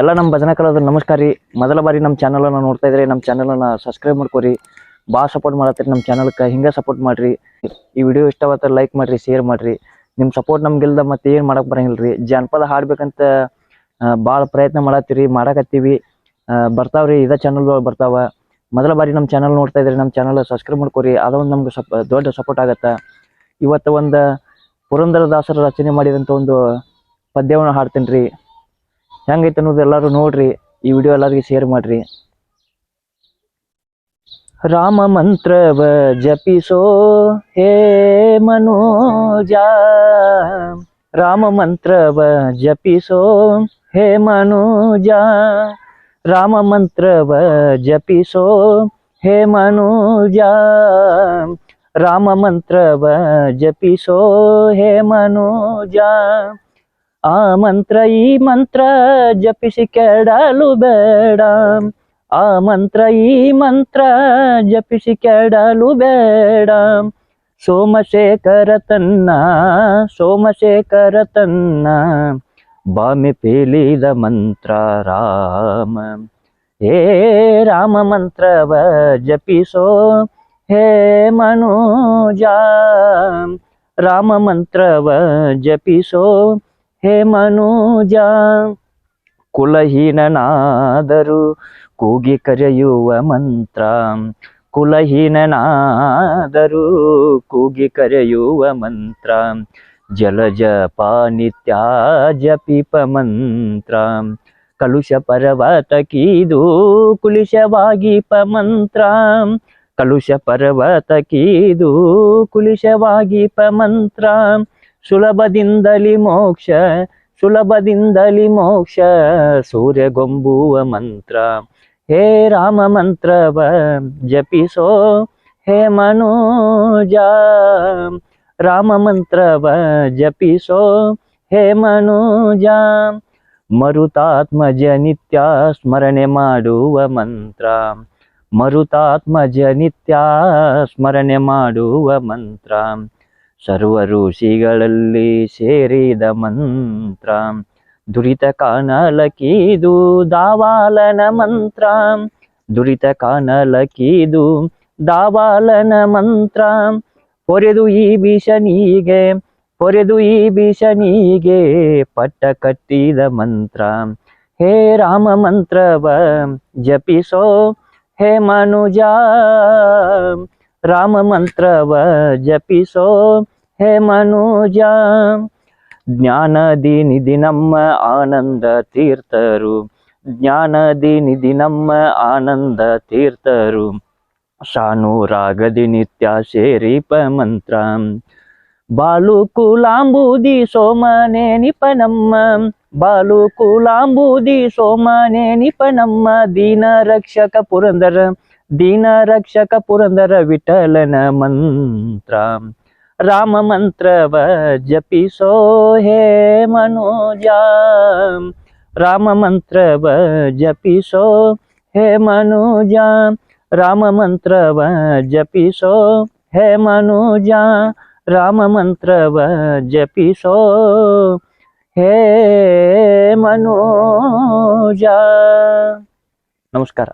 ಎಲ್ಲ ನಮ್ಮ ಭಜನಾ ಕಲಾವಿದರು ನಮಸ್ಕಾರ ರೀ. ಮೊದಲ ಬಾರಿ ನಮ್ಮ ಚಾನಲನ್ನು ನೋಡ್ತಾ ಇದ್ರೆ ನಮ್ಮ ಚಾನಲನ್ನು ಸಬ್ಸ್ಕ್ರೈಬ್ ಮಾಡ್ಕೊರಿ. ಭಾಳ ಸಪೋರ್ಟ್ ಮಾಡತ್ತೀರಿ ನಮ್ಮ ಚಾನಲ್ಗೆ, ಹಿಂಗೆ ಸಪೋರ್ಟ್ ಮಾಡಿರಿ. ಈ ವಿಡಿಯೋ ಇಷ್ಟವಾದ್ರೆ ಲೈಕ್ ಮಾಡಿರಿ, ಶೇರ್ ಮಾಡಿರಿ. ನಿಮ್ಮ ಸಪೋರ್ಟ್ ನಮ್ಗಿಲ್ದ ಮತ್ತೆ ಏನು ಮಾಡಕ್ಕೆ ಬರಂಗಿಲ್ಲ ರೀ. ಜಾನಪದ ಹಾಡ್ಬೇಕಂತ ಭಾಳ ಪ್ರಯತ್ನ ಮಾಡತ್ತೀರಿ, ಮಾಡಕತ್ತೀವಿ. ಬರ್ತಾವ್ರಿ, ಇದೇ ಚಾನಲ್ದೊಳಗೆ ಬರ್ತಾವ. ಮೊದಲ ಬಾರಿ ನಮ್ಮ ಚಾನಲ್ ನೋಡ್ತಾ ಇದ್ರೆ ನಮ್ಮ ಚಾನಲ್ ಸಬ್ಸ್ಕ್ರೈಬ್ ಮಾಡ್ಕೊರಿ. ಅದೊಂದು ನಮ್ಗೆ ದೊಡ್ಡ ಸಪೋರ್ಟ್ ಆಗತ್ತೆ. ಇವತ್ತು ಒಂದು ಪುರಂದರದಾಸರ ರಚನೆ ಮಾಡಿದಂಥ ಒಂದು ಪದ್ಯವನ್ನು ಹಾಡ್ತೀನಿ ರೀ. ಹೆಂಗೈತೆ ಅನ್ನೋದು ಎಲ್ಲರೂ ನೋಡ್ರಿ. ಈ ವಿಡಿಯೋ ಎಲ್ಲರಿಗೂ ಶೇರ್ ಮಾಡ್ರಿ. ರಾಮ ಮಂತ್ರವ ಜಪಿಸೋ ಹೇ ಮನೋಜ, ರಾಮ ಮಂತ್ರವ ಜಪಿಸೋ ಹೇ ಮನೋಜ, ರಾಮ ಮಂತ್ರವ ಜಪಿಸೋ ಹೇ ಮನೋಜ, ರಾಮ ಮಂತ್ರವ ಜಪಿಸೋ ಹೇ ಮನೋಜ. ಆ ಮಂತ್ರ ಈ ಮಂತ್ರ ಜಪಿಸಿ ಕೆಡಲು ಬೇಡ, ಆ ಮಂತ್ರ ಈ ಮಂತ್ರ ಜಪಿಸಿ ಕೆಡಲು ಬೇಡ. ಸೋಮಶೇಖರ ತನ್ನ, ಸೋಮಶೇಖರ ತನ್ನ ಬಾಮೆ ಪೇಲಿದ ಮಂತ್ರ ರಾಮ. ಹೇ ರಾಮ ಮಂತ್ರವ ಜಪಿಸೋ ಹೇ ಮನೋಜ, ರಾಮ ಮಂತ್ರವ ಜಪಿಸೋ ಹೇ ಮನೋಜ. ಕುಲಹೀನನಾದರೂ ಕೂಗಿ ಕರೆಯುವ ಮಂತ್ರ, ಕುಲಹೀನನಾದರೂ ಕೂಗಿ ಕರೆಯುವ ಮಂತ್ರ. ಜಲಜ ಪಾನಿತ್ಯ ಜಪಿಪ ಮಂತ್ರ, ಕಲುಷ ಪರ್ವತ ಕೀದು ಕುಲಿಶವಾಗಿಪ ಮಂತ್ರ, ಕಲುಷ ಪರ್ವತ ಕೀದು ಕುಲಿಶವಾಗಿಪ ಮಂತ್ರ. ಸುಲಭದಿಂದಲಿ ಮೋಕ್ಷ, ಸುಲಭದಿಂದಲಿ ಮೋಕ್ಷ ಸೂರ್ಯಗೊಂಬುವ ಮಂತ್ರ. ಹೇ ರಾಮ ಮಂತ್ರವ ಜಪಿಸೋ ಹೇ ಮನೋಜ, ರಾಮ ಮಂತ್ರವ ಜಪಿಸೋ ಹೇ ಮನೋಜ. ಮರುತಾತ್ಮಜ ನಿತ್ಯ ಸ್ಮರಣೆ ಮಾಡುವ ಮಂತ್ರ, ಮರುತಾತ್ಮಜ ನಿತ್ಯ ಸ್ಮರಣೆ ಮಾಡುವ ಮಂತ್ರ. ಸರ್ವ ಋಷಿಗಳಲ್ಲಿ ಸೇರಿದ ಮಂತ್ರ, ದುರಿತ ಕಾನಲಕೀದು ದಾವಾಲನ ಮಂತ್ರ, ದುರಿತ ಕಾನಲಕೀದು ದಾವಾಲನ ಮಂತ್ರ. ಪೊರೆದು ಈ ಭೀಷಣಿಗೆ, ಪೊರೆದು ಈ ಭೀಷಣಿಗೆ ಪಟ್ಟ ಕಟ್ಟಿದ ಮಂತ್ರ. ಹೇ ರಾಮ ಮಂತ್ರವ ಜಪಿಸೋ ಹೇ ಮನುಜ, ರಾಮ ಮಂತ್ರವ ಜಪಿಸೋ ಹೇ ಮನೋಜ. ಜ್ಞಾನದಿ ನಿಧಿ ನಮ್ಮ ಆನಂದ ತೀರ್ಥರು, ಜ್ಞಾನದಿ ನಿಧಿ ನಮ್ಮ ಆನಂದ ತೀರ್ಥರು. ಶಾನುರಾಗದಿ ನಿತ್ಯ ಸೇರಿಪ ಮಂತ್ರ, ಬಾಲು ಕುಲಾಂಬುದಿ ಸೋಮನೆ ನಿಪ ನಮ್ಮ, ಬಾಲು ಕುಲಾಂಬುದಿ ಸೋಮನೆ ನಿಪ ನಮ್ಮ. ದೀನ ರಕ್ಷಕ ಪುರಂದರ, ದೀನ ರಕ್ಷಕ ಪುರಂದರ ವಿಠಲನ ಮಂತ್ರ. ರಾಮ ಮಂತ್ರವ ಜಪಿಸೋ ಹೇ ಮನೋಜ, ರಾಮ ಮಂತ್ರವ ಜಪಿಸೋ ಹೇ ಮನೋಜ, ರಾಮ ಮಂತ್ರವ ಜಪಿಸೋ ಹೇ ಮನೋಜ, ರಾಮ ಮಂತ್ರವ ಜಪಿಸೋ ಹೇ ಮನೋಜ. ನಮಸ್ಕಾರ.